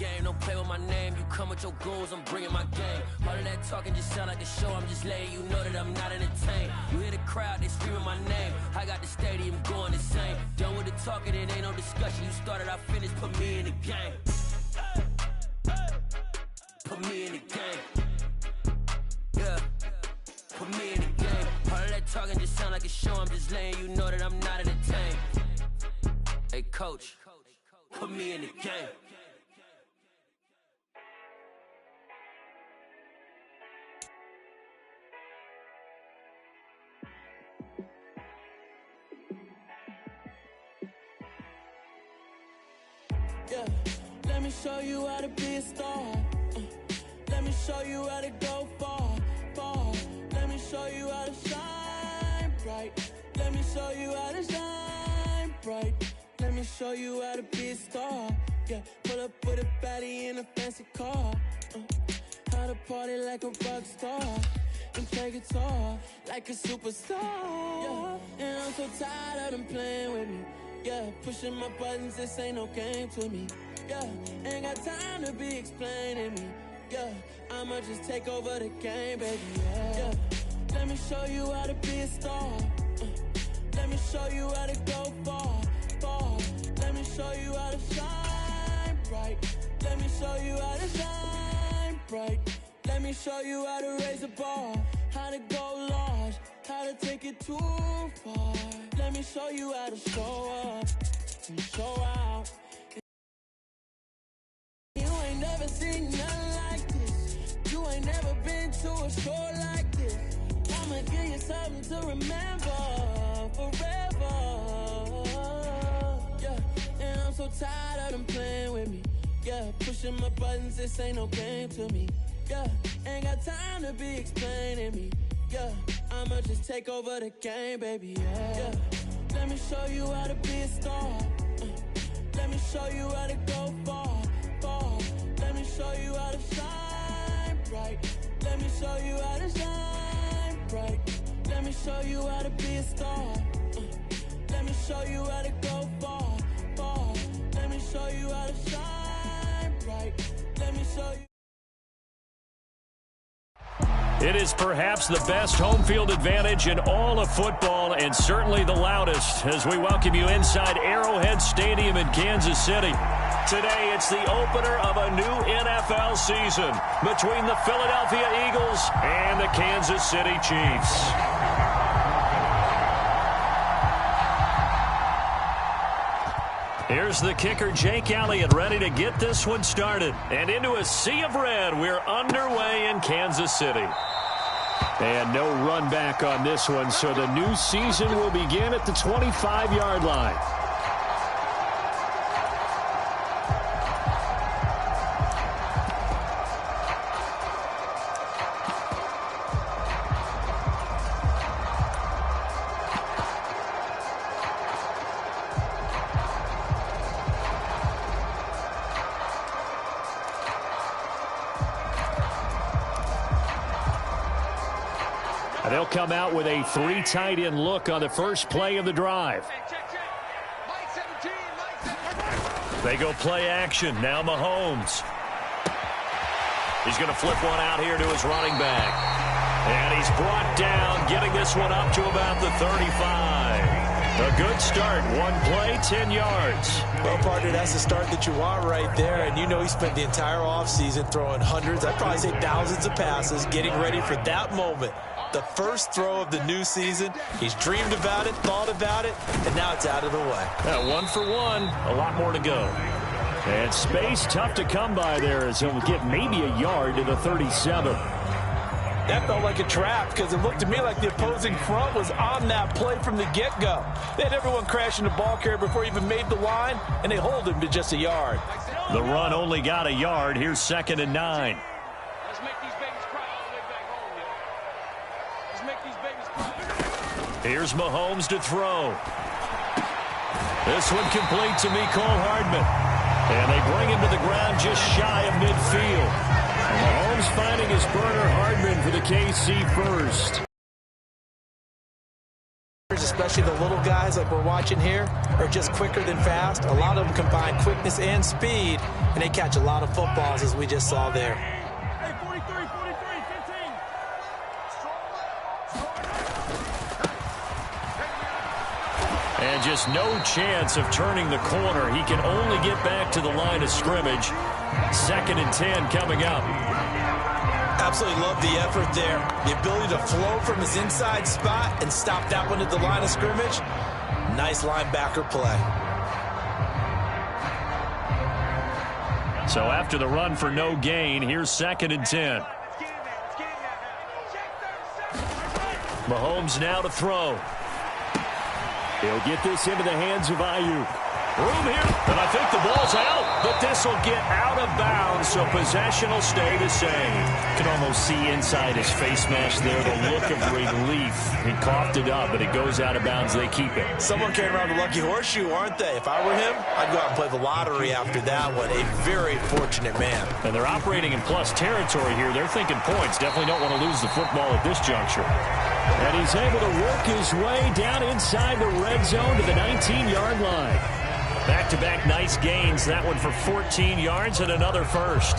game. Don't play with my name. You come with your goons, I'm bringing my game. All of that talking just sound like a show. I'm just letting you know that I'm not entertained. You hear the crowd, they screaming my name. I got the stadium going insane. Done with the talking, it ain't no discussion. You started, I finished. Put me in the game. Put me in the game. Yeah. Put me in the game. All of that talking just sound like a show. I'm just letting you know that I'm not entertained. Hey, coach. Put me in the game. Yeah, let me show you how to be a star. Let me show you how to go far, far. Let me show you how to shine bright. Let me show you how to shine bright. Let me show you how to be a star. Yeah, pull up with a baddie in a fancy car. How to party like a rock star and play guitar like a superstar. Yeah, and I'm so tired of them playing with me. Yeah, pushing my buttons, this ain't no game to me. Yeah, ain't got time to be explaining me. Yeah, I'ma just take over the game, baby. Yeah, let me show you how to be a star. Let me show you how to go far, far. Let me show you how to shine bright. Let me show you how to shine bright. Let me show you how to raise the bar, how to go large, how to take it too far. Let me show you how to show up and show out. You ain't never seen nothing like this. You ain't never been to a show like this. I'ma give you something to remember forever. Yeah, and I'm so tired of them playing with me. Yeah, pushing my buttons, this ain't no game to me. Yeah, ain't got time to be explaining me. Yeah, I'ma just take over the game, baby. Yeah, let me show you how to be a star. Let me show you how to go far, far. Let me show you how to shine bright. Let me show you how to shine bright. Let me show you how to be a star. Let me show you how to go far, far. Let me show you how to shine bright. Let me show you. It is perhaps the best home field advantage in all of football and certainly the loudest as we welcome you inside Arrowhead Stadium in Kansas City. Today, it's the opener of a new NFL season between the Philadelphia Eagles and the Kansas City Chiefs. Here's the kicker, Jake Elliott, ready to get this one started. And into a sea of red, we're underway in Kansas City. And no run back on this one, so the new season will begin at the 25-yard line. They'll come out with a three tight end look on the first play of the drive. They go play action. Now Mahomes. He's going to flip one out here to his running back. And he's brought down, getting this one up to about the 35. A good start. One play, 10 yards. Well, partner, that's the start that you want right there. And you know he spent the entire offseason throwing hundreds, I'd probably say thousands of passes, getting ready for that moment. The first throw of the new season. He's dreamed about it, thought about it, and now it's out of the way. 1 for 1. A lot more to go. And space tough to come by there as he'll get maybe a yard to the 37. That felt like a trap because it looked to me like the opposing front was on that play from the get-go. They had everyone crashing the ball carrier before he even made the line, and they hold him to just a yard. The run only got a yard. Here's 2nd and 9. Here's Mahomes to throw. This one complete to Mecole Hardman. And they bring him to the ground just shy of midfield. And Mahomes finding his burner Hardman for the KC first. especially the little guys like we're watching here, are just quicker than fast. A lot of them combine quickness and speed, and they catch a lot of footballs, as we just saw there. And just no chance of turning the corner. He can only get back to the line of scrimmage. 2nd and 10 coming up. Absolutely love the effort there. The ability to flow from his inside spot and stop that one at the line of scrimmage. Nice linebacker play. So after the run for no gain, here's 2nd and 10. Mahomes now to throw. He'll get this into the hands of Ayuk. Room here, and I think the ball's out, but this will get out of bounds, so possession will stay the same. You can almost see inside his face mask there, the look of relief. He coughed it up, but it goes out of bounds. They keep it. Someone carrying around the lucky horseshoe, aren't they? If I were him, I'd go out and play the lottery after that one. A very fortunate man. And they're operating in plus territory here. They're thinking points. Definitely don't want to lose the football at this juncture. And he's able to work his way down inside the red zone to the 19-yard line. Back-to-back nice gains. That one for 14 yards and another first.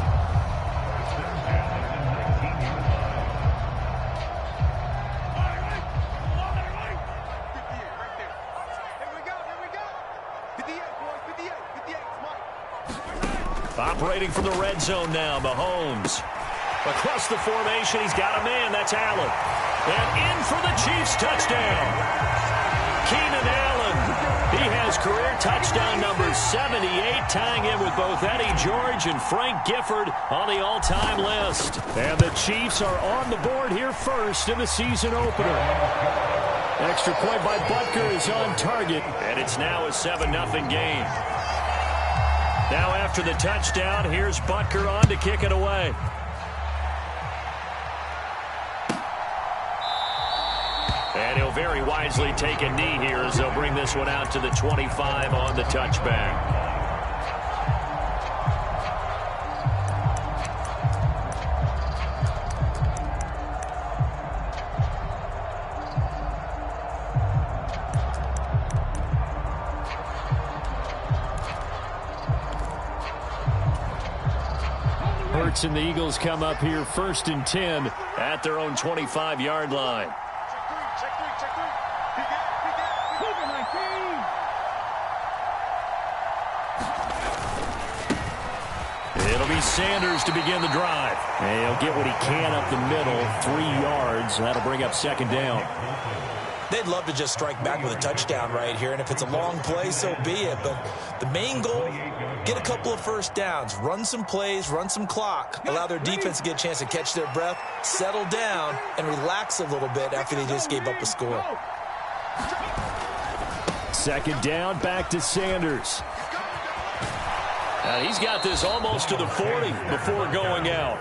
Operating from the red zone now, Mahomes. Across the formation, he's got a man. That's Allen. And in for the Chiefs touchdown. Keenan Allen. He has career touchdown number 78, tying in with both Eddie George and Frank Gifford on the all-time list. And the Chiefs are on the board here first in the season opener. Extra point by Butker is on target. And it's now a 7-0 game. Now after the touchdown, here's Butker on to kick it away. And he'll very wisely take a knee here as they'll bring this one out to the 25 on the touchback. Hurts and the Eagles come up here 1st and 10 at their own 25-yard line. It'll be Sanders to begin the drive. And he'll get what he can up the middle, 3 yards. That'll bring up 2nd down. They'd love to just strike back with a touchdown right here, and if it's a long play, so be it. But the main goal, get a couple of first downs, run some plays, run some clock, allow their defense to get a chance to catch their breath, settle down, and relax a little bit after they just gave up a score. 2nd down, back to Sanders. He's got this almost to the 40 before going out.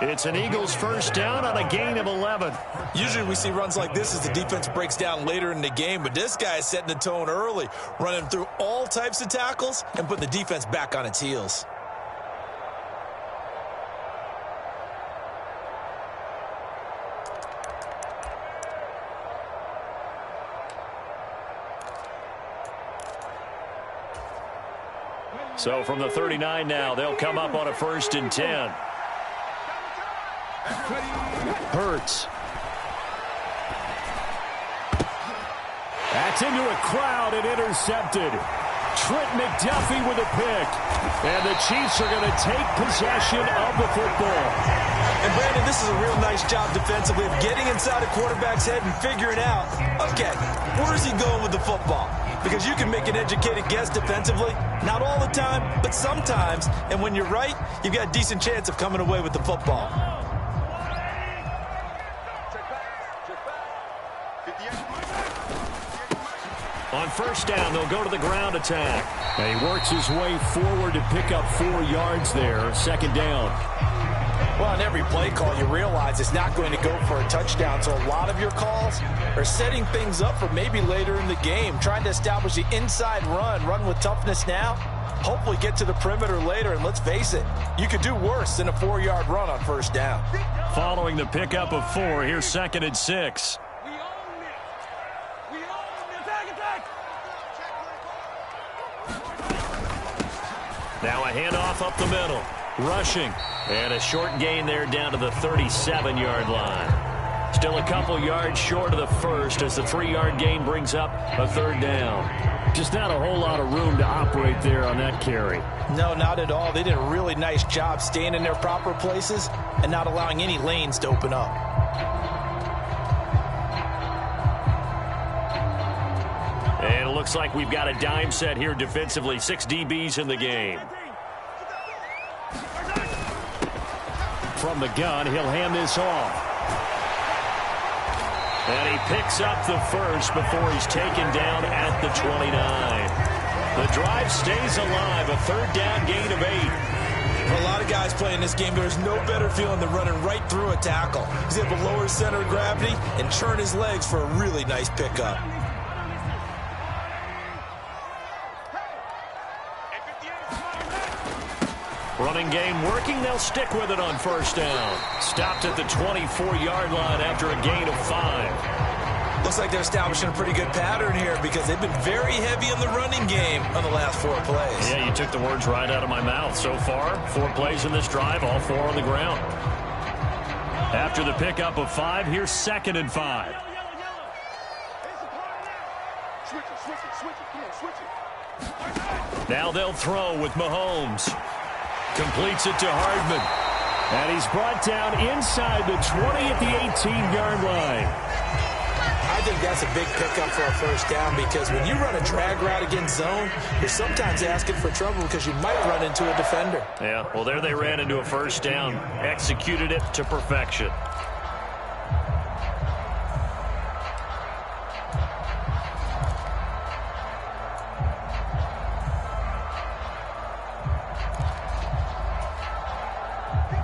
It's an Eagles first down on a gain of 11. Usually we see runs like this as the defense breaks down later in the game, but this guy is setting the tone early, running through all types of tackles and putting the defense back on its heels. So from the 39 now, they'll come up on a 1st and 10. Hurts. That's into a crowd and intercepted. Trent McDuffie with a pick. And the Chiefs are going to take possession of the football. And Brandon, this is a real nice job defensively of getting inside a quarterback's head and figuring out, okay, where's he going with the football? Because you can make an educated guess defensively, not all the time, but sometimes. And when you're right, you've got a decent chance of coming away with the football. On 1st down, they'll go to the ground attack. And he works his way forward to pick up 4 yards there. 2nd down. Well, on every play call, you realize it's not going to go for a touchdown. So a lot of your calls are setting things up for maybe later in the game, trying to establish the inside run with toughness now, hopefully get to the perimeter later. And let's face it, you could do worse than a 4-yard run on 1st down. Following the pickup of 4, here's 2nd and 6. Now a handoff up the middle. Rushing. And a short gain there down to the 37-yard line. Still a couple yards short of the first as the 3-yard gain brings up a third down. Just not a whole lot of room to operate there on that carry. No, not at all. They did a really nice job staying in their proper places and not allowing any lanes to open up. And it looks like we've got a dime set here defensively. 6 DBs in the game. From the gun, he'll hand this off. And he picks up the first before he's taken down at the 29. The drive stays alive. A third down gain of 8. For a lot of guys playing this game, there's no better feeling than running right through a tackle. He's able to lower his center of gravity and turn his legs for a really nice pickup. Running game working. They'll stick with it on first down. Stopped at the 24-yard line after a gain of 5. Looks like they're establishing a pretty good pattern here because they've been very heavy in the running game on the last 4 plays. Yeah, you took the words right out of my mouth. So far, 4 plays in this drive, all 4 on the ground. After the pickup of 5, here's 2nd and 5. Now they'll throw with Mahomes. Completes it to Hardman. And he's brought down inside the 20 at the 18-yard line. I think that's a big pickup for a first down because when you run a drag route against zone, you're sometimes asking for trouble because you might run into a defender. Yeah, well, there they ran into a first down. Executed it to perfection.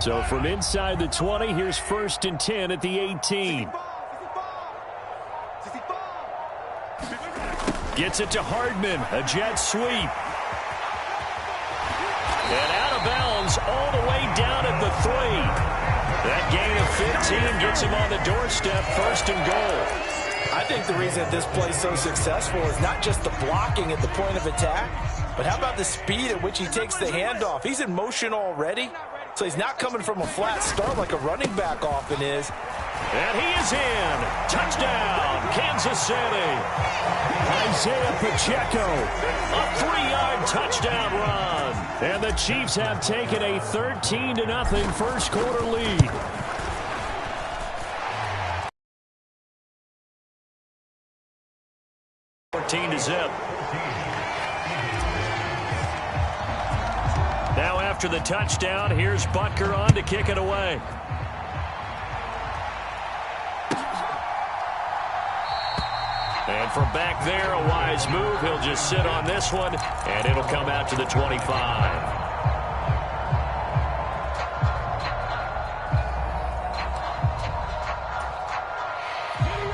So from inside the 20, here's 1st and 10 at the 18. Gets it to Hardman. A jet sweep. And out of bounds all the way down at the 3. That gain of 15 gets him on the doorstep. 1st and goal. I think the reason this play's so successful is not just the blocking at the point of attack, but how about the speed at which he takes the handoff? He's in motion already. So he's not coming from a flat start like a running back often is. And he is in. Touchdown, Kansas City. Isaiah Pacheco. A 3-yard touchdown run. And the Chiefs have taken a 13-0 first quarter lead. Zip. Now after the touchdown, here's Butker on to kick it away. And from back there, a wise move. He'll just sit on this one, and it'll come out to the 25.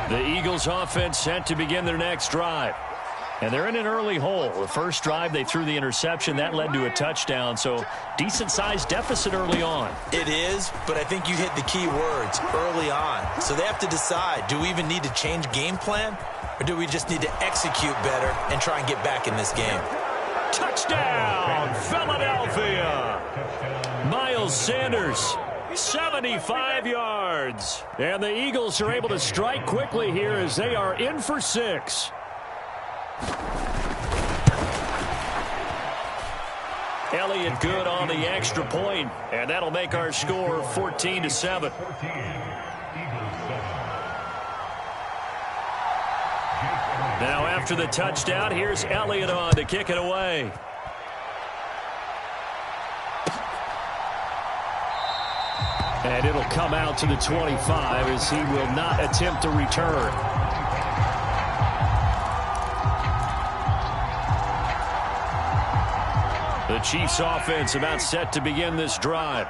The Eagles offense set to begin their next drive. And they're in an early hole. The first drive, they threw the interception. That led to a touchdown, so decent-sized deficit early on. It is, but I think you hit the key words, early on. So they have to decide, do we even need to change game plan, or do we just need to execute better and try and get back in this game? Touchdown, Philadelphia! Miles Sanders, 75 yards. And the Eagles are able to strike quickly here as they are in for 6. Elliott good on the extra point, and that'll make our score 14-7. Now after the touchdown, here's Elliott on to kick it away. And it'll come out to the 25 as he will not attempt to return. The Chiefs offense about set to begin this drive.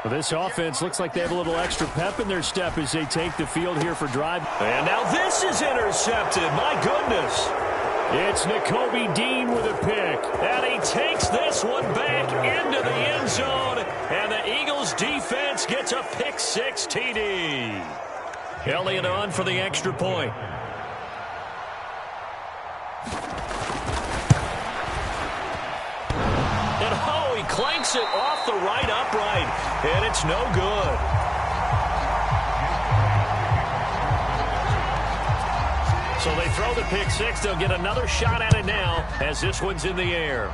Well, this offense looks like they have a little extra pep in their step as they take the field here for drive. And now this is intercepted. My goodness. It's Nakobe Dean with a pick. And he takes this one back into the end zone. And the Eagles defense gets a pick 6 TD. Elliott on for the extra point. And oh, hits it off the right upright, and it's no good. So they throw the pick six. They'll get another shot at it now as this one's in the air.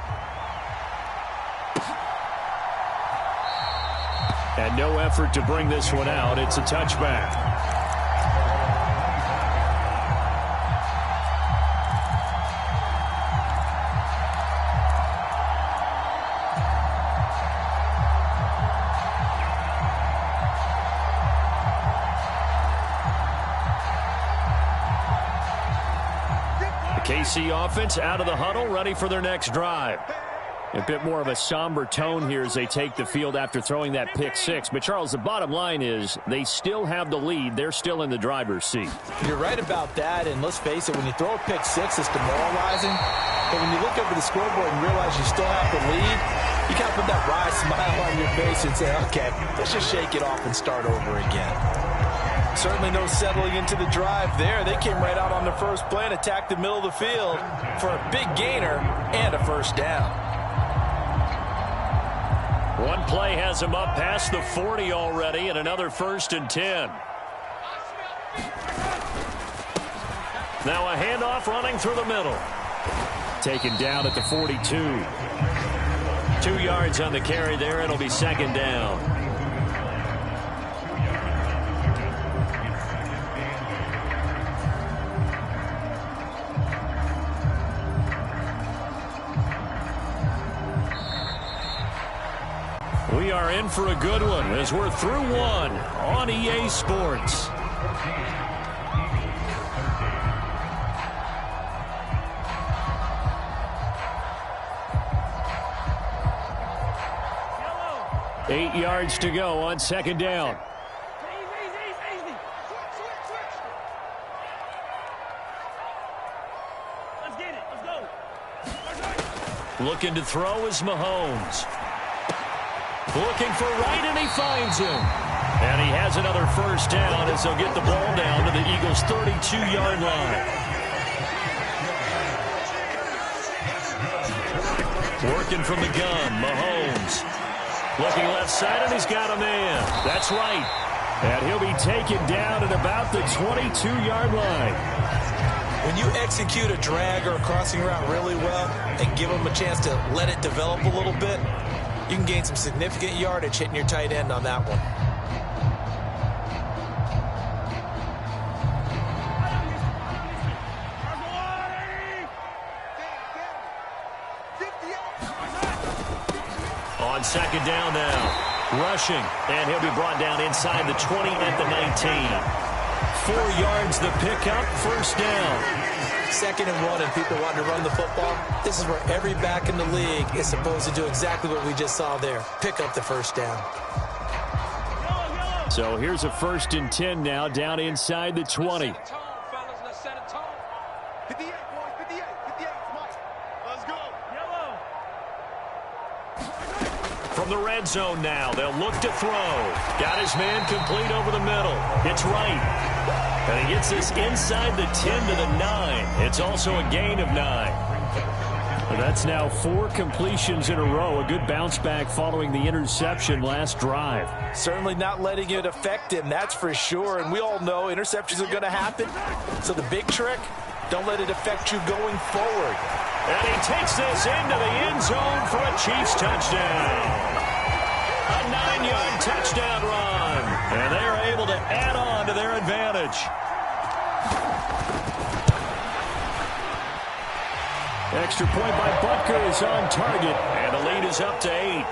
And no effort to bring this one out. It's a touchback. KC offense out of the huddle, ready for their next drive. A bit more of a somber tone here as they take the field after throwing that pick six. But, Charles, the bottom line is they still have the lead. They're still in the driver's seat. You're right about that, and let's face it, when you throw a pick six, it's demoralizing. But when you look over the scoreboard and realize you still have the lead, you kind of put that wry smile on your face and say, okay, let's just shake it off and start over again. Certainly no settling into the drive there. They came right out on the first play and attacked the middle of the field for a big gainer and a first down. One play has him up past the 40 already, and another 1st and 10. Now a handoff running through the middle. Taken down at the 42. 2 yards on the carry there. It'll be 2nd down. We are in for a good one as we're through one on EA Sports. Yellow. 8 yards to go on 2nd down. Easy. Let's get it. Let's go. Looking to throw is Mahomes. Looking for right, and he finds him. And he has another first down as they'll get the ball down to the Eagles' 32-yard line. Working from the gun, Mahomes. Looking left side, and he's got a man. That's right. And he'll be taken down at about the 22-yard line. When you execute a drag or a crossing route really well and give them a chance to let it develop a little bit, you can gain some significant yardage hitting your tight end on that one. On 2nd down now. Rushing. And he'll be brought down inside the 20 at the 19. 4 yards the pickup. First down. 2nd and 1 and people want to run the football. This is where every back in the league is supposed to do exactly what we just saw there. Pick up the first down. So here's a 1st and 10 now down inside the 20. From the red zone now, they'll look to throw. Got his man complete over the middle. It's right. And he gets this inside the 10 to the 9. It's also a gain of 9. That's now 4 completions in a row. A good bounce back following the interception last drive. Certainly not letting it affect him, that's for sure. And we all know interceptions are going to happen. So the big trick, don't let it affect you going forward. And he takes this into the end zone for a Chiefs touchdown. A 9-yard touchdown run. And they are able to add on to their advantage. Extra point by Butker is on target. And the lead is up to 8.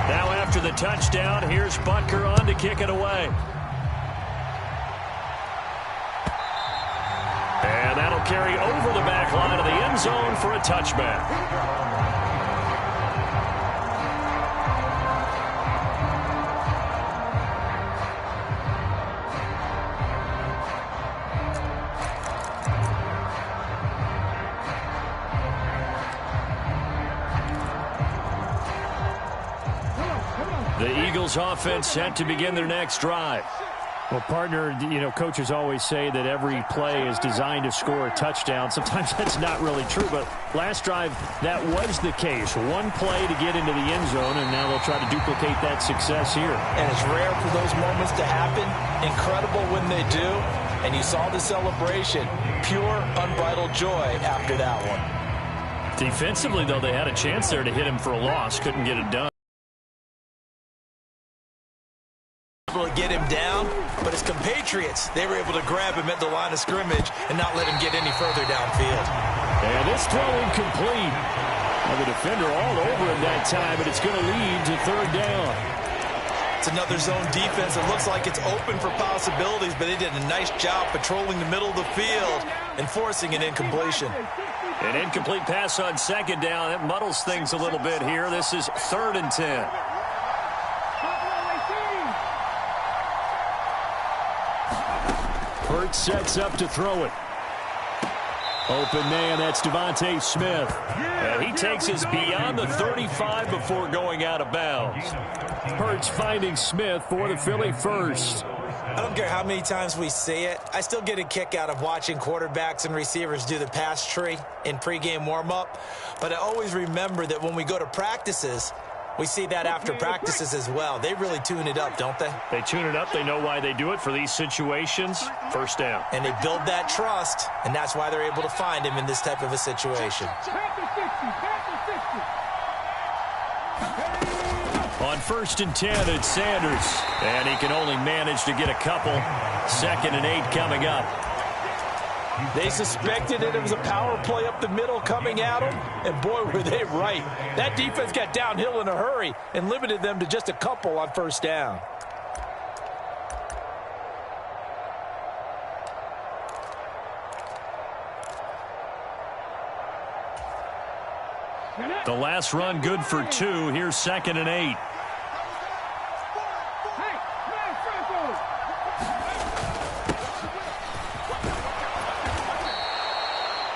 Now after the touchdown, here's Butker on to kick it away. And that'll carry over the back line of the end zone for a touchback. The Eagles offense set to begin their next drive. Well, partner, you know, coaches always say that every play is designed to score a touchdown. Sometimes that's not really true, but last drive, that was the case. One play to get into the end zone, and now they'll try to duplicate that success here. And it's rare for those moments to happen. Incredible when they do. And you saw the celebration. Pure, unbridled joy after that one. Defensively, though, they had a chance there to hit him for a loss. Couldn't get it done. Able to get him down, but his compatriots, they were able to grab him at the line of scrimmage and not let him get any further downfield. And this throw incomplete. Well, the defender all over him that time, but it's going to lead to third down. It's another zone defense. It looks like it's open for possibilities, but they did a nice job patrolling the middle of the field and forcing an incompletion. An incomplete pass on second down. That muddles things a little bit here. This is 3rd and 10. Hurts sets up to throw it. Open man, that's Devontae Smith. And he takes us beyond the 35 before going out of bounds. Hurts finding Smith for the Philly first. I don't care how many times we see it. I still get a kick out of watching quarterbacks and receivers do the pass tree in pregame warm-up. But I always remember that when we go to practices, we see that after practices as well. They really tune it up, don't they? They tune it up. They know why they do it for these situations. First down. And they build that trust, and that's why they're able to find him in this type of a situation. On 1st and 10, it's Sanders. And he can only manage to get a couple. 2nd and 8 coming up. They suspected that it was a power play up the middle coming at them, and boy, were they right. That defense got downhill in a hurry and limited them to just a couple on 1st down. The last run good for 2. Here's 2nd and 8.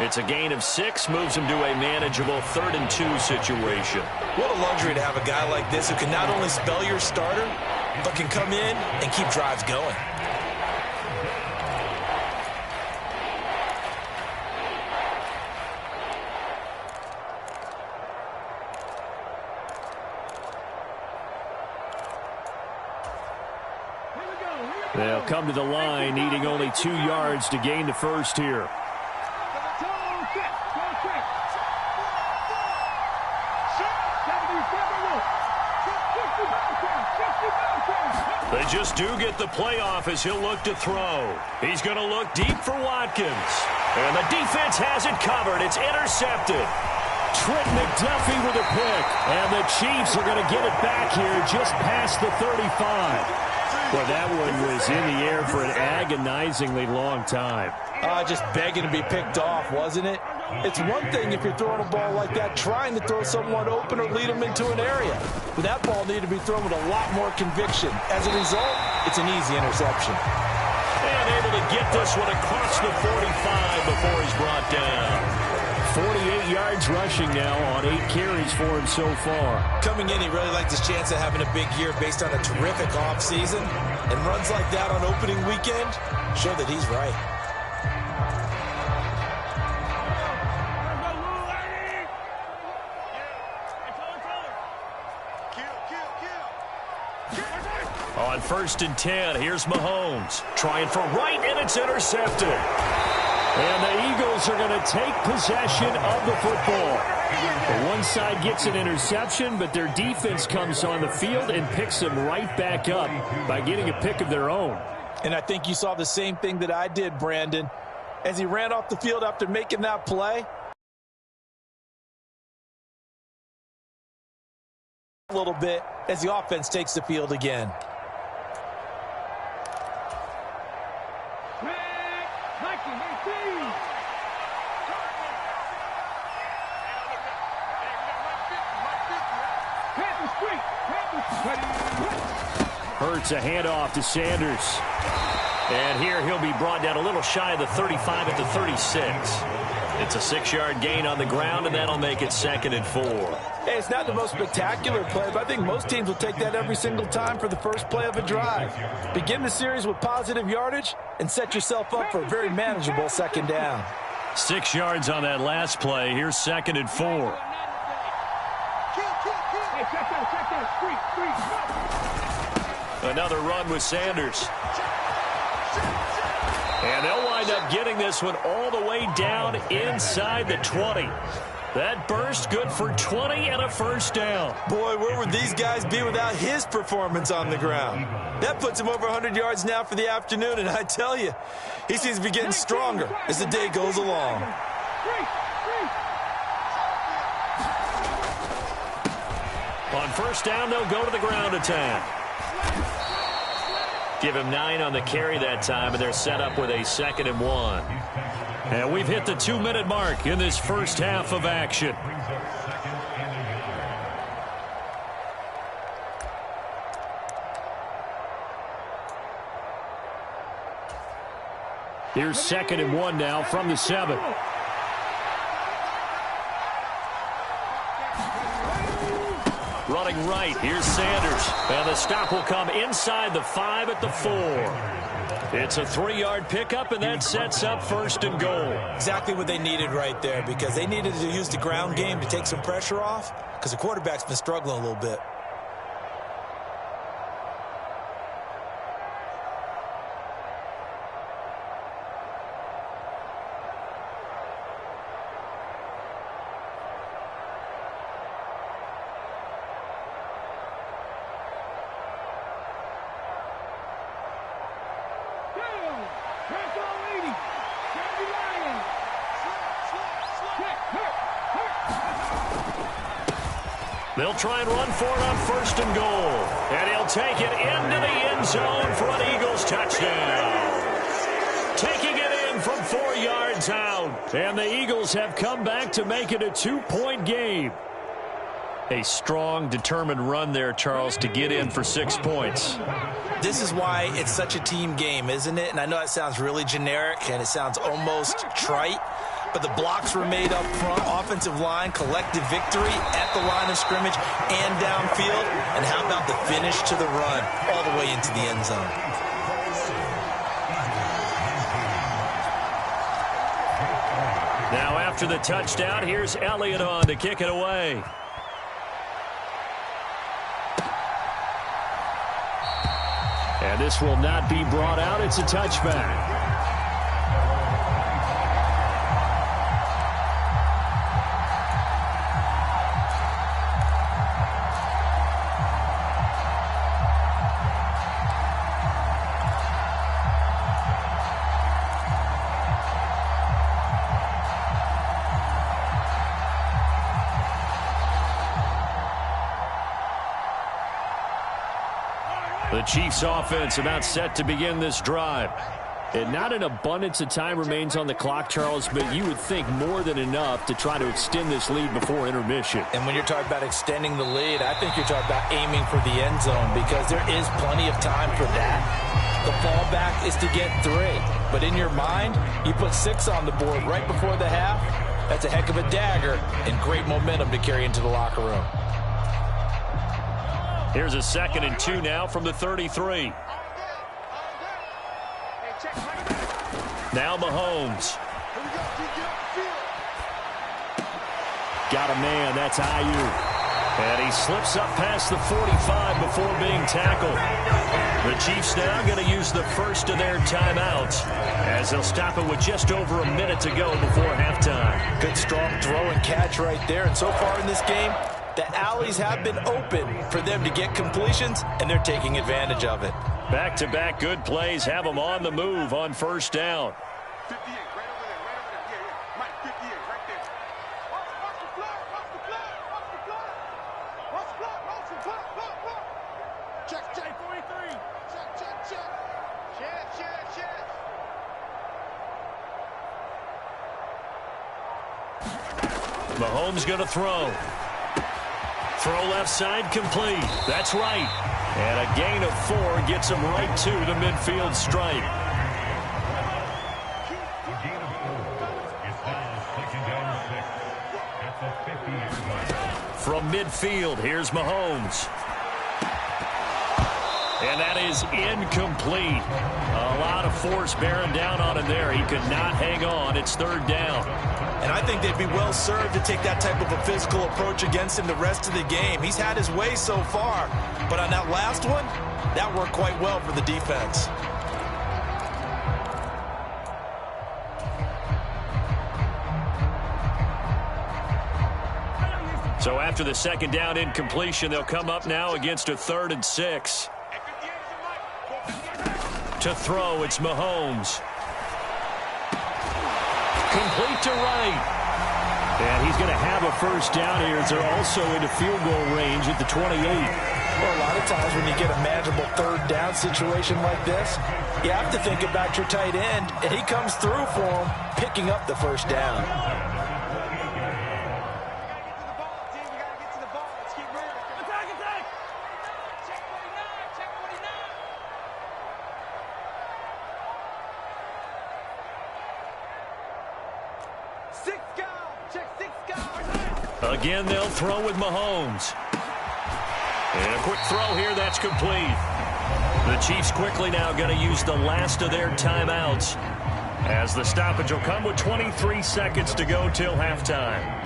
It's a gain of 6, moves him to a manageable 3rd and 2 situation. What a luxury to have a guy like this who can not only spell your starter, but can come in and keep drives going. They'll come to the line, needing only 2 yards to gain the first here. They just do get the playoff as he'll look to throw. He's going to look deep for Watkins. And the defense has it covered. It's intercepted. Trent McDuffie with a pick. And the Chiefs are going to get it back here just past the 35. Well, that one was in the air for an agonizingly long time. Just begging to be picked off, wasn't it? It's one thing if you're throwing a ball like that, trying to throw someone open or lead them into an area. But that ball needed to be thrown with a lot more conviction. As a result, it's an easy interception. And able to get this one across the 45 before he's brought down. 48 yards rushing now on 8 carries for him so far. Coming in, he really liked his chance of having a big year based on a terrific offseason. And runs like that on opening weekend show that he's right. On 1st and 10, here's Mahomes. Trying for right, and it's intercepted. And the Eagles are going to take possession of the football. The one side gets an interception, but their defense comes on the field and picks them right back up by getting a pick of their own. And I think you saw the same thing that I did, Brandon. As he ran off the field after making that play, a little bit as the offense takes the field again. Hurts a handoff to Sanders. And here he'll be brought down a little shy of the 35 at the 36. It's a 6-yard gain on the ground, and that'll make it 2nd and 4. Hey, it's not the most spectacular play, but I think most teams will take that every single time for the first play of a drive. Begin the series with positive yardage and set yourself up for a very manageable 2nd down. 6 yards on that last play. Here's 2nd and 4. Another run with Sanders. And they'll wind up getting this one all the way down inside the 20. That burst good for 20 and a first down. Boy, where would these guys be without his performance on the ground? That puts him over 100 yards now for the afternoon, and I tell you, he seems to be getting stronger as the day goes along. On first down, they'll go to the ground attack. Give him 9 on the carry that time, and they're set up with a 2nd and 1. And we've hit the 2-minute mark in this first half of action. Here's 2nd and 1 now from the 7. Running right, here's Sanders. And the stop will come inside the 5 at the 4. It's a 3-yard pickup, and that sets up 1st and goal. Exactly what they needed right there, because they needed to use the ground game to take some pressure off, because the quarterback's been struggling a little bit. They'll try and run for it on 1st and goal. And he'll take it into the end zone for an Eagles touchdown. Taking it in from 4 yards out. And the Eagles have come back to make it a 2-point game. A strong, determined run there, Charles, to get in for 6 points. This is why it's such a team game, isn't it? And I know that sounds really generic, and it sounds almost trite. But the blocks were made up front, offensive line, collective victory at the line of scrimmage and downfield. And how about the finish to the run all the way into the end zone? Now after the touchdown, here's Elliott on to kick it away. And this will not be brought out. It's a touchback. The Chiefs offense about set to begin this drive. And not an abundance of time remains on the clock, Charles, but you would think more than enough to try to extend this lead before intermission. And when you're talking about extending the lead, I think you're talking about aiming for the end zone, because there is plenty of time for that. The fallback is to get 3. But in your mind, you put 6 on the board right before the half. That's a heck of a dagger and great momentum to carry into the locker room. Here's a 2nd and 2 now from the 33. Now Mahomes. Got a man, that's Ayuk. And he slips up past the 45 before being tackled. The Chiefs now going to use the first of their timeouts as they'll stop it with just over a minute to go before halftime. Good strong throw and catch right there. And so far in this game, the alleys have been open for them to get completions, and they're taking advantage of it. Back-to-back good plays have them on the move on first down. 58, right over there, yeah. Mike, 58, right there. Watch the block, watch the block, watch the block. Watch the block, watch the block. Check, 43. Check. Mahomes going to throw. Throw left side complete. That's right. And a gain of 4 gets him right to the midfield stripe. From midfield, here's Mahomes. And that is incomplete. A lot of force bearing down on him there. He could not hang on. It's third down. And I think they'd be well served to take that type of a physical approach against him the rest of the game. He's had his way so far. But on that last one, that worked quite well for the defense. So after the second down incompletion, they'll come up now against a 3rd and 6. To throw, it's Mahomes. Complete to right. And he's going to have a first down here as they're also into field goal range at the 28. Well, a lot of times when you get a manageable third down situation like this, you have to think about your tight end, and he comes through for him, picking up the first down. Again, they'll throw with Mahomes. And a quick throw here, that's complete. The Chiefs quickly now going to use the last of their timeouts, as the stoppage will come with 23 seconds to go till halftime.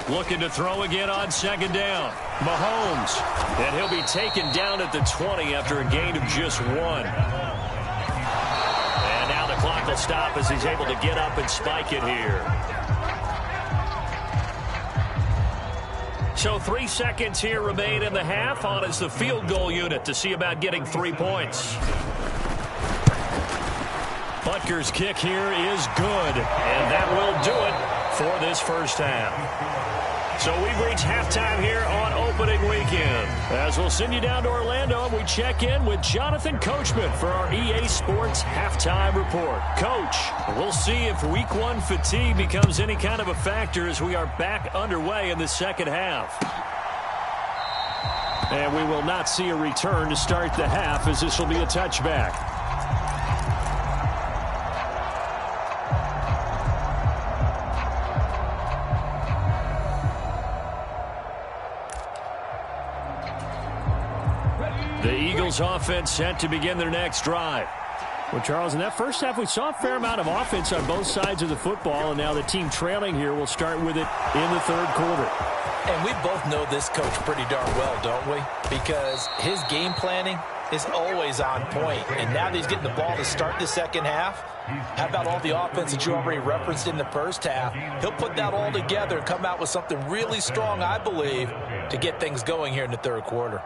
Looking to throw again on second down. Mahomes. And he'll be taken down at the 20 after a gain of just 1. And now the clock will stop as he's able to get up and spike it here. So 3 seconds here remain in the half. On is the field goal unit to see about getting 3 points. Butker's kick here is good. And that will do it for this first half. So we've reached halftime here on opening weekend. As we'll send you down to Orlando, and we check in with Jonathan Coachman for our EA Sports Halftime Report. Coach, we'll see if Week 1 fatigue becomes any kind of a factor as we are back underway in the second half. And we will not see a return to start the half, as this will be a touchback. The Eagles offense set to begin their next drive. Well, Charles, in that first half, we saw a fair amount of offense on both sides of the football, and now the team trailing here will start with it in the third quarter. And we both know this coach pretty darn well, don't we? Because his game planning is always on point. And now that he's getting the ball to start the second half, how about all the offense that you already referenced in the first half? He'll put that all together and come out with something really strong, I believe, to get things going here in the third quarter.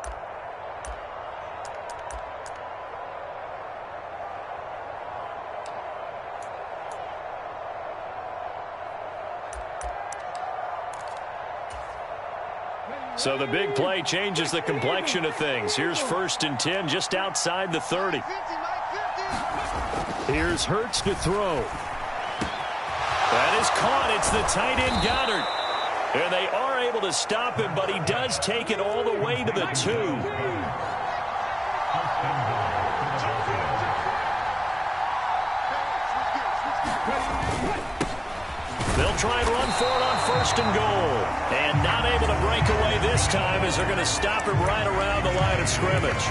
So the big play changes the complexion of things. Here's 1st and 10 just outside the 30. Here's Hurts to throw. That is caught. It's the tight end Goddard. And they are able to stop him, but he does take it all the way to the 2. They'll try and run for it on 1st and goal. And not able to break away this time as they're going to stop him right around the line of scrimmage.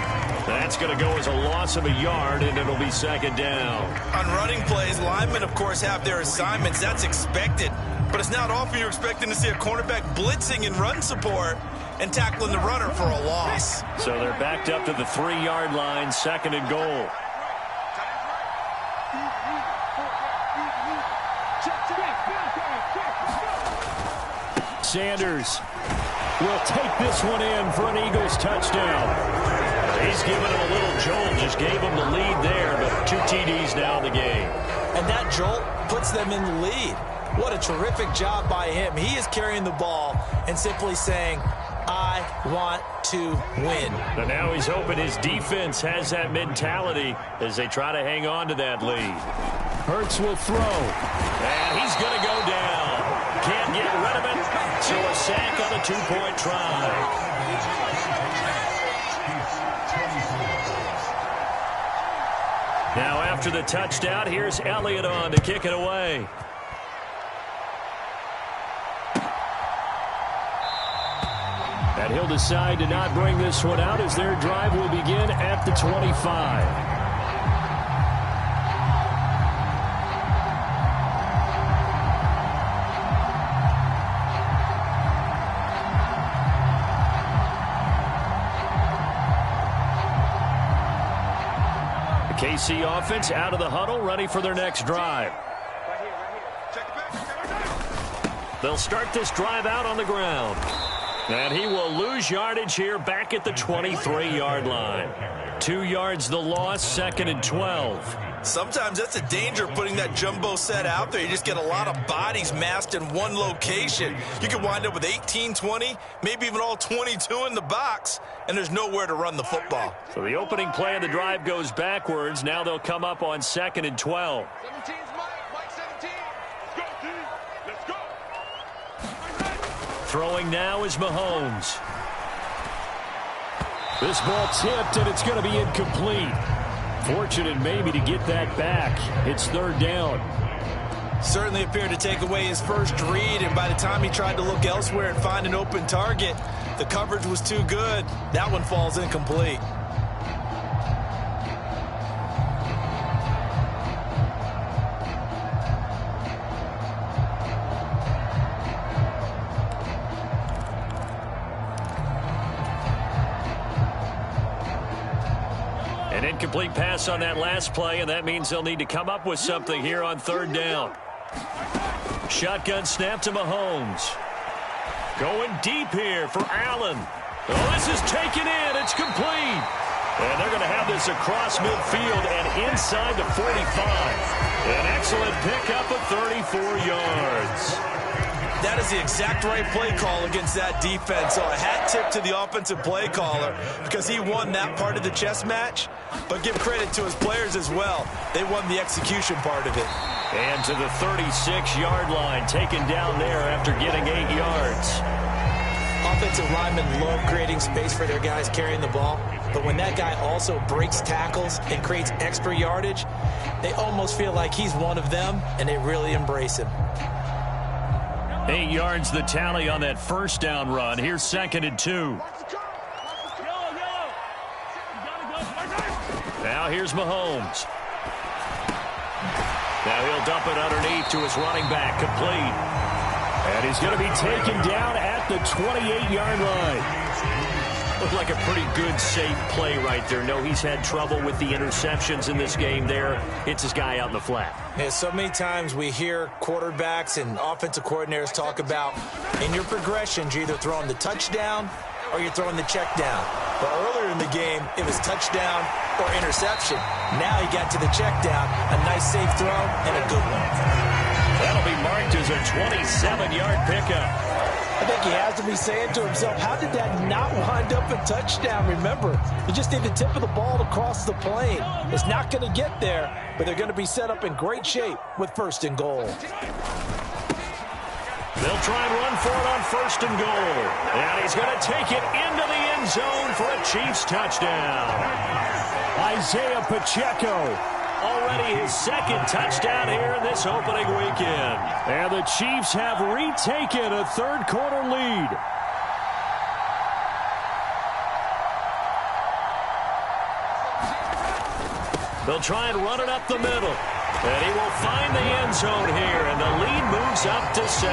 That's going to go as a loss of a yard, and it'll be second down. On running plays, linemen, of course, have their assignments. That's expected. But it's not often you're expecting to see a cornerback blitzing in run support and tackling the runner for a loss. So they're backed up to the 3-yard line, 2nd and goal. Sanders will take this one in for an Eagles touchdown. He's given him a little jolt, just gave him the lead there, but 2 TDs now in the game. And that jolt puts them in the lead. What a terrific job by him. He is carrying the ball and simply saying, I want to win. And now he's hoping his defense has that mentality as they try to hang on to that lead. Hurts will throw. And he's going to go down. Can't get rid of it. So a sack on the two-point try. Now after the touchdown, here's Elliott on to kick it away. And he'll decide to not bring this one out as their drive will begin at the 25. The KC offense out of the huddle, ready for their next drive. They'll start this drive out on the ground. And he will lose yardage here back at the 23-yard line. 2 yards the loss, 2nd and 12. Sometimes that's a danger of putting that jumbo set out there. You just get a lot of bodies massed in one location. You can wind up with 18, 20, maybe even all 22 in the box, and there's nowhere to run the football. So the opening play of the drive goes backwards. Now they'll come up on 2nd and 12. 17's Mike 17. Let's go, D. Let's go. Throwing now is Mahomes. This ball tipped, and it's going to be incomplete. Fortunate maybe to get that back. It's 3rd down. Certainly appeared to take away his first read, and by the time he tried to look elsewhere and find an open target, the coverage was too good. That one falls incomplete. An incomplete pass on that last play, and that means they'll need to come up with something here on 3rd down. Shotgun snap to Mahomes. Going deep here for Allen. Oh, this is taken in. It's complete. And they're going to have this across midfield and inside the 45. An excellent pickup of 34 yards. That is the exact right play call against that defense. So a hat tip to the offensive play caller because he won that part of the chess match. But give credit to his players as well. They won the execution part of it. And to the 36-yard line, taken down there after getting 8 yards. Offensive linemen love creating space for their guys carrying the ball. But when that guy also breaks tackles and creates extra yardage, they almost feel like he's one of them, and they really embrace him. 8 yards the tally on that first down run. Here's 2nd and 2. Now here's Mahomes. Now he'll dump it underneath to his running back, complete. And he's going to be taken down at the 28-yard line. Looked like a pretty good, safe play right there. No, he's had trouble with the interceptions in this game there. Hits his guy out in the flat. Yeah, so many times we hear quarterbacks and offensive coordinators talk about in your progressions, you're either throwing the touchdown or you're throwing the check down. But earlier in the game, it was touchdown or interception. Now he got to the check down, a nice safe throw and a good one. That'll be marked as a 27-yard pickup. I think he has to be saying to himself, how did that not wind up a touchdown? Remember, you just need the tip of the ball to cross the plane. It's not going to get there, but they're going to be set up in great shape with 1st and goal. They'll try and run for it on 1st and goal. And he's going to take it into the end zone for a Chiefs touchdown. Isaiah Pacheco. Already his 2nd touchdown here in this opening weekend. And the Chiefs have retaken a 3rd quarter lead. They'll try and run it up the middle. And he will find the end zone here, and the lead moves up to 7.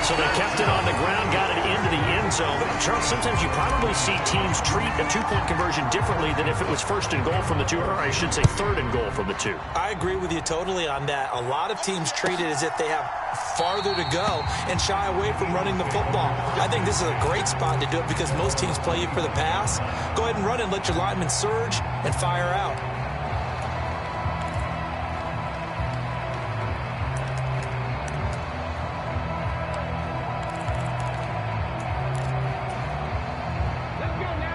So they kept it on the ground, got it into the end zone. But, Charles, sometimes you probably see teams treat a two-point conversion differently than if it was 1st and goal from the 2, or I should say 3rd and goal from the 2. I agree with you totally on that. A lot of teams treat it as if they have farther to go and shy away from running the football. I think this is a great spot to do it because most teams play you for the pass. Go ahead and run and let your linemen surge and fire out.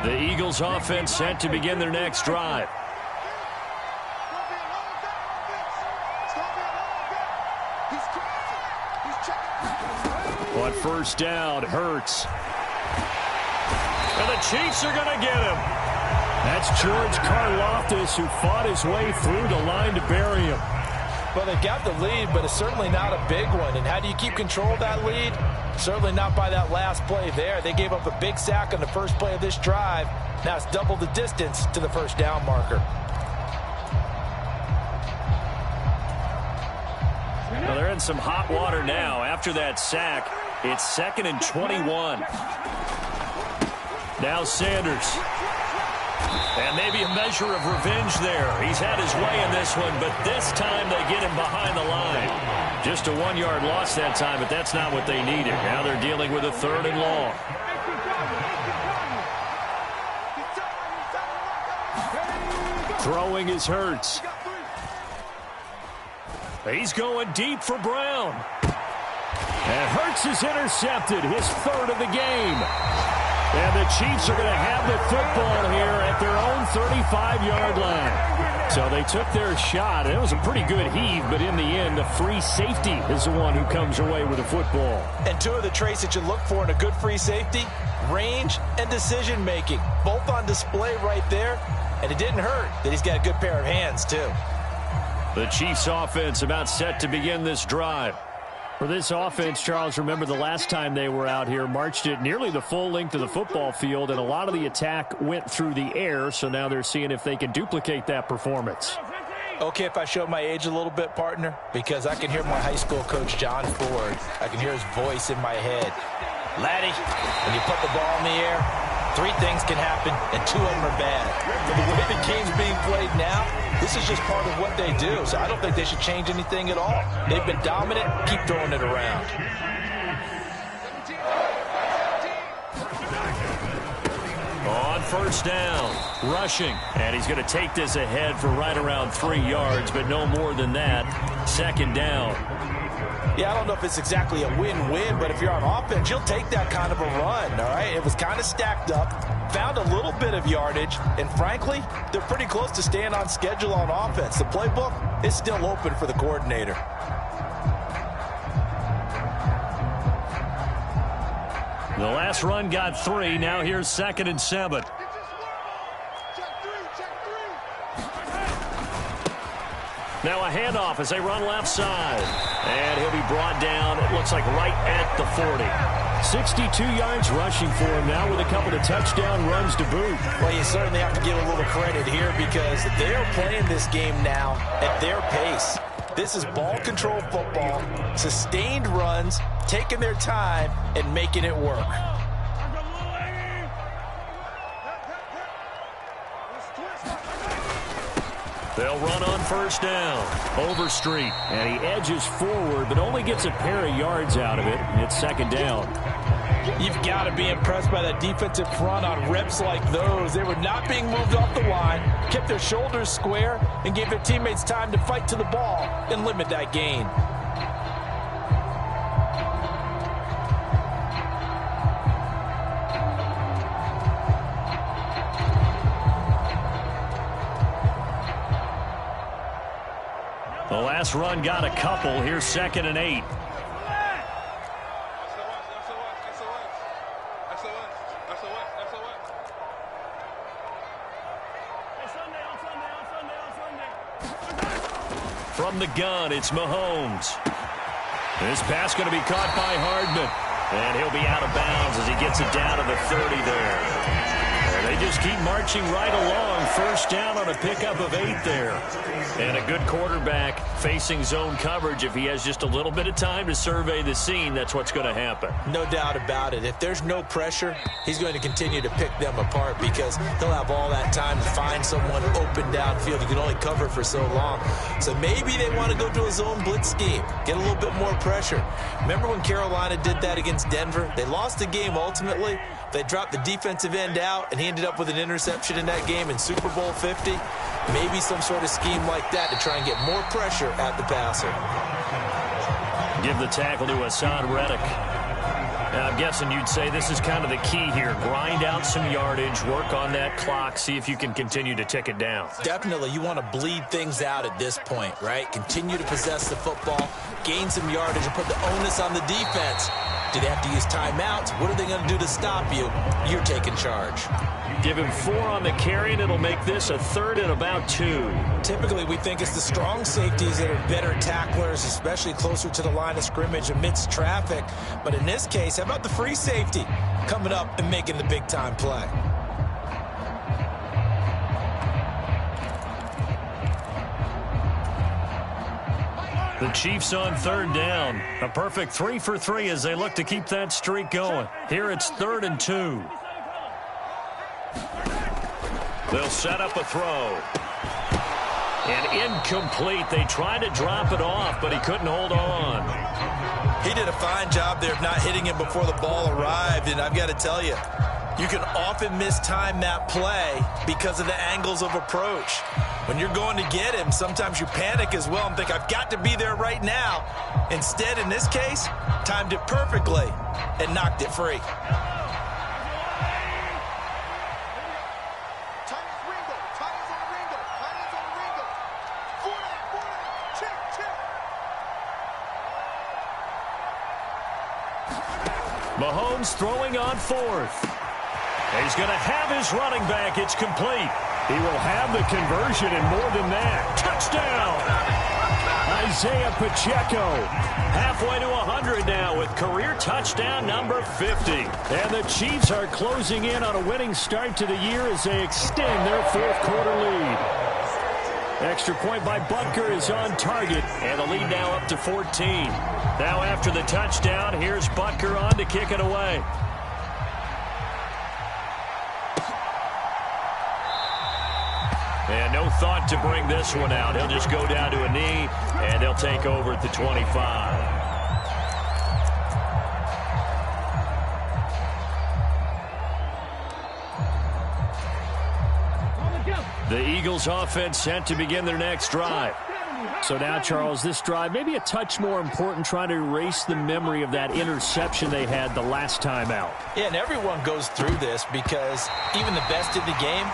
The Eagles offense set to begin their next drive. On first down, Hurts. And the Chiefs are going to get him. That's George Karlaftis, who fought his way through the line to bury him. Well, they got the lead, but it's certainly not a big one. And how do you keep control of that lead? Certainly not by that last play there. They gave up a big sack on the first play of this drive. Now it's double the distance to the first down marker. Well, they're in some hot water now. After that sack, it's 2nd and 21. Now Sanders. And maybe a measure of revenge there. He's had his way in this one, but this time they get him behind the line. Just a 1-yard loss that time, but that's not what they needed. Now they're dealing with a 3rd and long. Throwing is Hurts. He's going deep for Brown. And Hurts is intercepted, his 3rd of the game. And the Chiefs are going to have the football here at their own 35-yard line. So they took their shot. It was a pretty good heave, but in the end, the free safety is the one who comes away with the football. And two of the traits that you look for in a good free safety, range and decision-making. Both on display right there. And it didn't hurt that he's got a good pair of hands, too. The Chiefs offense about set to begin this drive. For this offense, Charles, remember the last time they were out here, marched it nearly the full length of the football field, and a lot of the attack went through the air, so now they're seeing if they can duplicate that performance. Okay, if I show my age a little bit, partner, because I can hear my high school coach, John Ford. I can hear his voice in my head. Laddie, when you put the ball in the air, 3 things can happen, and 2 of them are bad. But the way the game's being played now, this is just part of what they do. So I don't think they should change anything at all. They've been dominant. Keep throwing it around. On first down, rushing. And he's going to take this ahead for right around 3 yards, but no more than that. 2nd down. Yeah, I don't know if it's exactly a win-win, but if you're on offense, you'll take that kind of a run, all right? It was kind of stacked up, found a little bit of yardage, and frankly, they're pretty close to staying on schedule on offense. The playbook is still open for the coordinator. The last run got 3. Now here's 2nd and 7. Now a handoff as they run left side. And he'll be brought down, it looks like right at the 40. 62 yards rushing for him now with a couple of touchdown runs to boot. Well, you certainly have to give a little credit here because they're playing this game now at their pace. This is ball control football, sustained runs, taking their time and making it work. They'll run on first down. Overstreet. And he edges forward, but only gets a pair of yards out of it. It's 2nd down. You've got to be impressed by that defensive front on reps like those. They were not being moved off the line, kept their shoulders square, and gave their teammates time to fight to the ball and limit that gain. The last run got a couple. Here's 2nd and 8. From the gun, it's Mahomes. This pass going to be caught by Hardman. And he'll be out of bounds as he gets it down to the 30 there. They just keep marching right along. First down on a pickup of 8 there. And a good quarterback facing zone coverage. If he has just a little bit of time to survey the scene, that's what's going to happen. No doubt about it. If there's no pressure, he's going to continue to pick them apart because he'll have all that time to find someone open downfield. He can only cover for so long. So maybe they want to go to a zone blitz scheme, get a little bit more pressure. Remember when Carolina did that against Denver? They lost the game ultimately. They dropped the defensive end out, and he ended up with an interception in that game in Super Bowl 50. Maybe some sort of scheme like that to try and get more pressure at the passer. Give the tackle to Hassan Reddick. I'm guessing you'd say this is kind of the key here. Grind out some yardage, work on that clock, see if you can continue to tick it down. Definitely, you want to bleed things out at this point, right? Continue to possess the football, gain some yardage, and put the onus on the defense. Do they have to use timeouts? What are they going to do to stop you? You're taking charge. Give him 4 on the carry, and it'll make this a 3rd and about 2. Typically, we think it's the strong safeties that are better tacklers, especially closer to the line of scrimmage amidst traffic. But in this case, how about the free safety coming up and making the big-time play? The Chiefs on 3rd down. A perfect 3 for 3 as they look to keep that streak going. Here it's 3rd and 2. They'll set up a throw. And incomplete. They tried to drop it off, but he couldn't hold on. He did a fine job there of not hitting him before the ball arrived, and I've got to tell you, you can often mistime that play because of the angles of approach. When you're going to get him, sometimes you panic as well and think, I've got to be there right now. Instead, in this case, timed it perfectly and knocked it free. Mahomes throwing on 4th. He's going to have his running back. It's complete. He will have the conversion and more than that. Touchdown! Isaiah Pacheco. Halfway to 100 now with career touchdown number 50. And the Chiefs are closing in on a winning start to the year as they extend their 4th quarter lead. Extra point by Butker is on target. And the lead now up to 14. Now after the touchdown, here's Butker on to kick it away. And no thought to bring this one out. He'll just go down to a knee, and they'll take over at the 25. The Eagles offense set to begin their next drive. So now, Charles, this drive maybe a touch more important, trying to erase the memory of that interception they had the last time out. Yeah, and everyone goes through this because even the best in the game,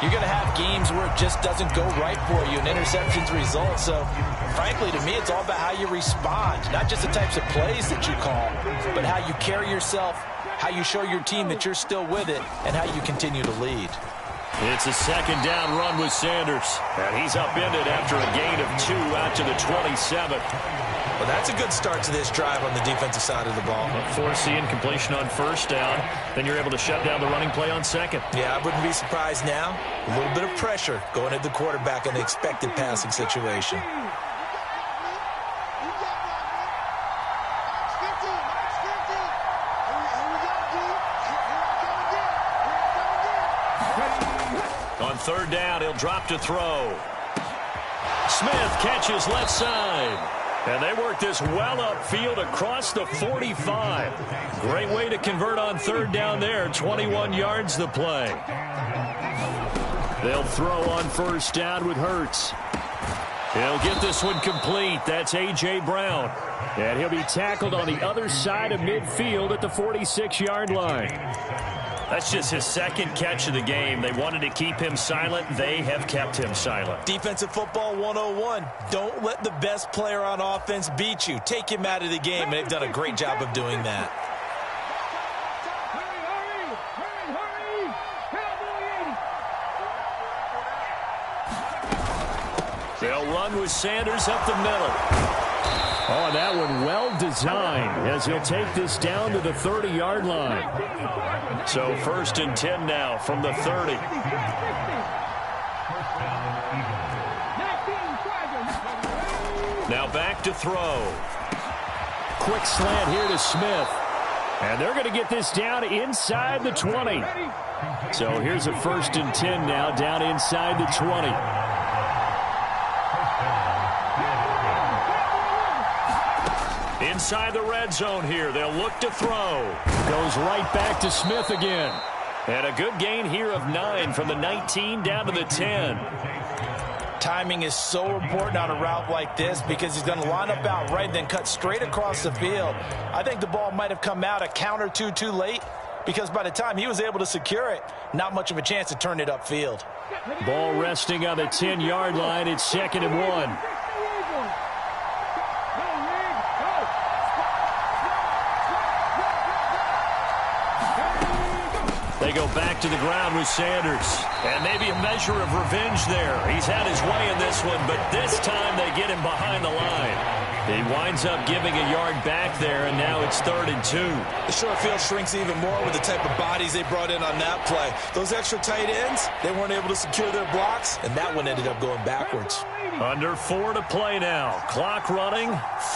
you're going to have games where it just doesn't go right for you and interceptions result. So, frankly, to me, it's all about how you respond, not just the types of plays that you call, but how you carry yourself, how you show your team that you're still with it, and how you continue to lead. It's a 2nd down run with Sanders. And he's upended after a gain of 2 out to the 27. Well, that's a good start to this drive on the defensive side of the ball. Force the incompletion on 1st down. Then you're able to shut down the running play on 2nd. Yeah, I wouldn't be surprised now. A little bit of pressure going at the quarterback in the expected passing situation. On 3rd down, he'll drop to throw. Smith catches left side. And they work this well upfield across the 45. Great way to convert on 3rd down there. 21 yards the play. They'll throw on 1st down with Hurts. He'll get this one complete. That's A.J. Brown. And he'll be tackled on the other side of midfield at the 46-yard line. That's just his 2nd catch of the game. They wanted to keep him silent. They have kept him silent. Defensive football 101. Don't let the best player on offense beat you. Take him out of the game, and they've done a great job of doing that. They'll run with Sanders up the middle. Oh, that one well designed as he'll take this down to the 30-yard line. So 1st and 10 now from the 30. Now back to throw. Quick slant here to Smith. And they're going to get this down inside the 20. So here's a 1st and 10 now down inside the 20. Inside the red zone here. They'll look to throw. Goes right back to Smith again. And a good gain here of 9 from the 19 down to the 10. Timing is so important on a route like this because he's going to line up out right and then cut straight across the field. I think the ball might have come out a count or two too late because by the time he was able to secure it, not much of a chance to turn it upfield. Ball resting on the 10-yard line. It's 2nd and 1. They go back to the ground with Sanders. And maybe a measure of revenge there. He's had his way in this one, but this time they get him behind the line. He winds up giving a yard back there, and now it's 3rd and 2. The short field shrinks even more with the type of bodies they brought in on that play. Those extra tight ends, they weren't able to secure their blocks, and that one ended up going backwards. Under 4 to play now. Clock running,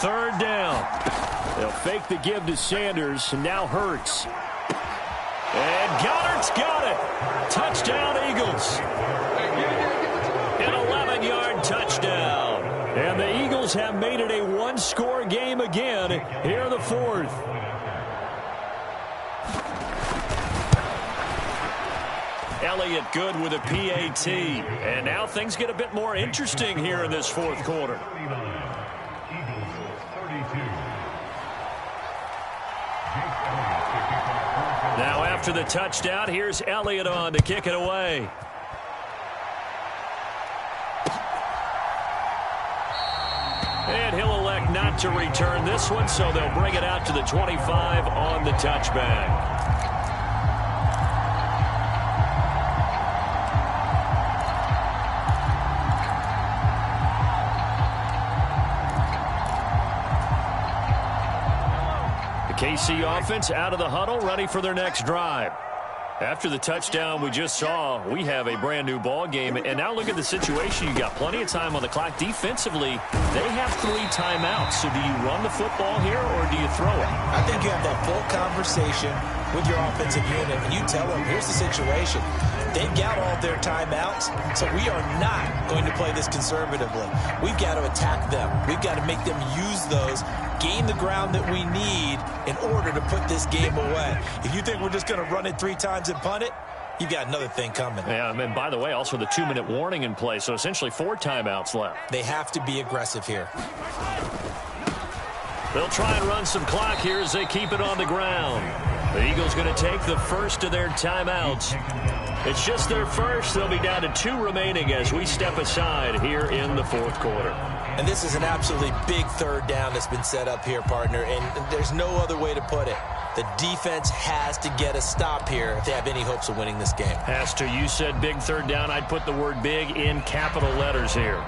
3rd down. They'll fake the give to Sanders, and now Hurts. And Goddard's got it. Touchdown, Eagles. An 11-yard touchdown. And the Eagles have made it a one-score game again here in the 4th. Elliott good with a PAT. And now things get a bit more interesting here in this 4th quarter. Now after the touchdown, here's Elliott on to kick it away. And he'll elect not to return this one, so they'll bring it out to the 25 on the touchback. KC offense out of the huddle, ready for their next drive. After the touchdown we just saw, we have a brand new ball game. And now look at the situation. You got plenty of time on the clock. Defensively, they have 3 timeouts. So do you run the football here or do you throw it? I think you have that full conversation with your offensive unit, and you tell them, here's the situation. They've got all their timeouts, so we are not going to play this conservatively. We've got to attack them. We've got to make them use those, gain the ground that we need in order to put this game away. If you think we're just going to run it 3 times and punt it, you've got another thing coming. Yeah, and by the way, also the 2-minute warning in play, so essentially 4 timeouts left. They have to be aggressive here. They'll try and run some clock here as they keep it on the ground. The Eagles going to take the first of their timeouts. It's just their first. They'll be down to 2 remaining as we step aside here in the 4th quarter. And this is an absolutely big 3rd down that's been set up here, partner, and there's no other way to put it. The defense has to get a stop here if they have any hopes of winning this game. Has to. You said big 3rd down. I'd put the word big in capital letters here.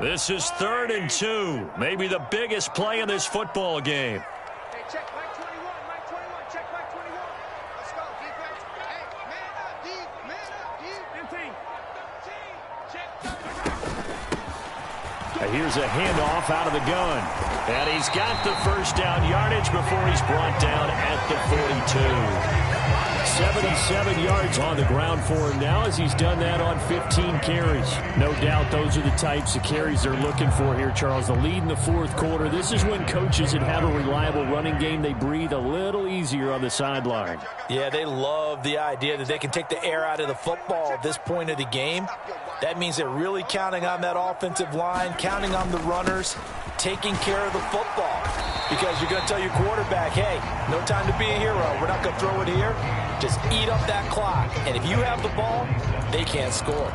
This is 3rd and 2. Maybe the biggest play in this football game. Hey, check Mike 21, Mike 21, check Mike 21. Let's go, defense. Hey, man up, D, man up, D. 13, check. Here's a handoff out of the gun. And he's got the first down yardage before he's brought down at the 42. 77 yards on the ground for him now as he's done that on 15 carries. No doubt those are the types of carries they're looking for here, Charles. The lead in the 4th quarter. This is when coaches that have a reliable running game, they breathe a little easier on the sideline. Yeah, they love the idea that they can take the air out of the football at this point of the game. That means they're really counting on that offensive line, counting on the runners, taking care of the football. Because you're going to tell your quarterback, hey, no time to be a hero. We're not going to throw it here. Just eat up that clock. And if you have the ball, they can't score.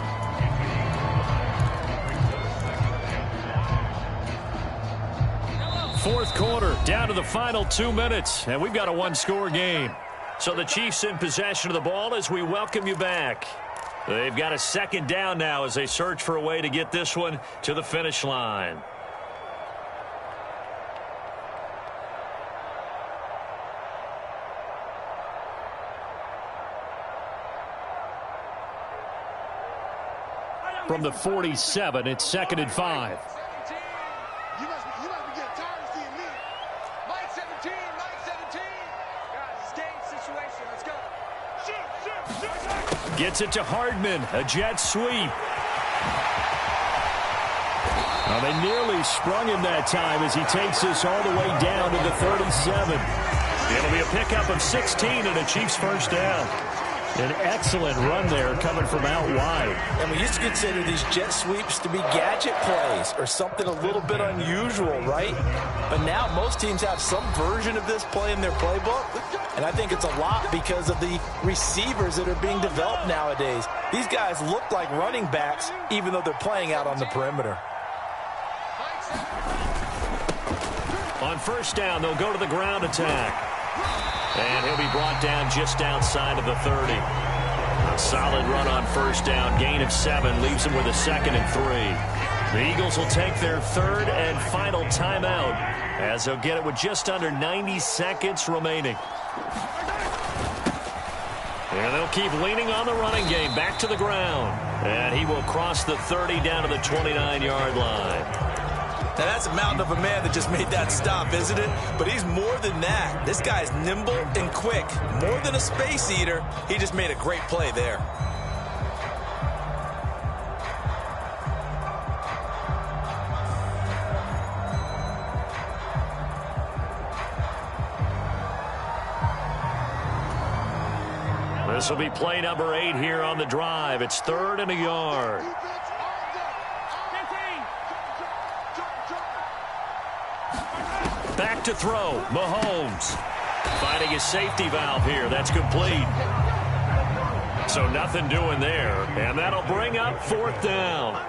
Fourth quarter, down to the final 2 minutes, and we've got a one-score game. So the Chiefs in possession of the ball as we welcome you back. They've got a 2nd down now as they search for a way to get this one to the finish line. From the 47, it's 2nd and 5. You must be getting tired of seeing me. Mike 17, Mike 17. Guys, it's game situation. Let's go. Shoot. Gets it to Hardman, a jet sweep. Now They nearly sprung him that time as he takes this all the way down to the 37. It'll be a pickup of 16 and a Chiefs first down. An excellent run there coming from out wide. And we used to consider these jet sweeps to be gadget plays or something a little bit unusual, right? But now most teams have some version of this play in their playbook. And I think it's a lot because of the receivers that are being developed nowadays. These guys look like running backs even though they're playing out on the perimeter. On first down, they'll go to the ground attack. And he'll be brought down just outside of the 30. A solid run on first down. Gain of 7 leaves him with a 2nd and 3. The Eagles will take their 3rd and final timeout as they'll get it with just under 90 seconds remaining. And they'll keep leaning on the running game. Back to the ground. And he will cross the 30 down to the 29-yard line. Now, that's a mountain of a man that just made that stop, isn't it? But he's more than that. This guy's nimble and quick. More than a space eater. He just made a great play there. This will be play number 8 here on the drive. It's 3rd and a yard. Back to throw. Mahomes finding his safety valve here. That's complete. So nothing doing there. And that'll bring up 4th down.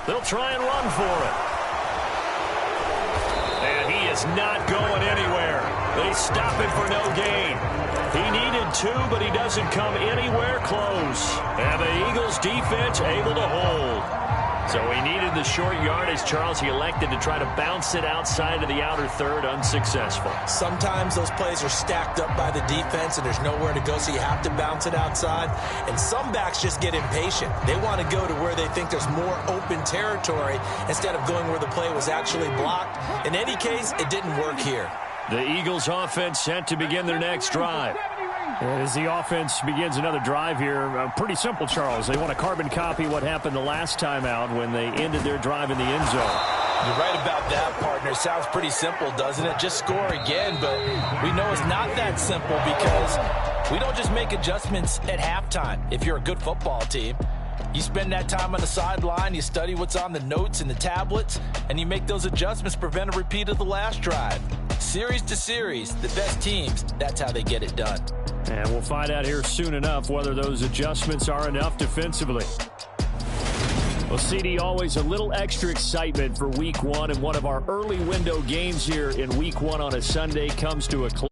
They'll try and run for it. And he is not going anywhere. They stop him for no gain. He needed 2, but he doesn't come anywhere close. And the Eagles defense able to hold. So he needed the short yardage, Charles. He elected to try to bounce it outside of the outer third, unsuccessful. Sometimes those plays are stacked up by the defense and there's nowhere to go, so you have to bounce it outside. And some backs just get impatient. They want to go to where they think there's more open territory instead of going where the play was actually blocked. In any case, it didn't work here. The Eagles offense set to begin their next drive. As the offense begins another drive here, pretty simple, Charles. They want to carbon copy what happened the last time out when they ended their drive in the end zone. You're right about that, partner. Sounds pretty simple, doesn't it? Just score again, but we know it's not that simple because we don't just make adjustments at halftime. If you're a good football team, you spend that time on the sideline, you study what's on the notes and the tablets, and you make those adjustments to prevent a repeat of the last drive. Series to series, the best teams, that's how they get it done. And we'll find out here soon enough whether those adjustments are enough defensively. Well, CD, always a little extra excitement for Week 1, and one of our early window games here in Week 1 on a Sunday comes to a close.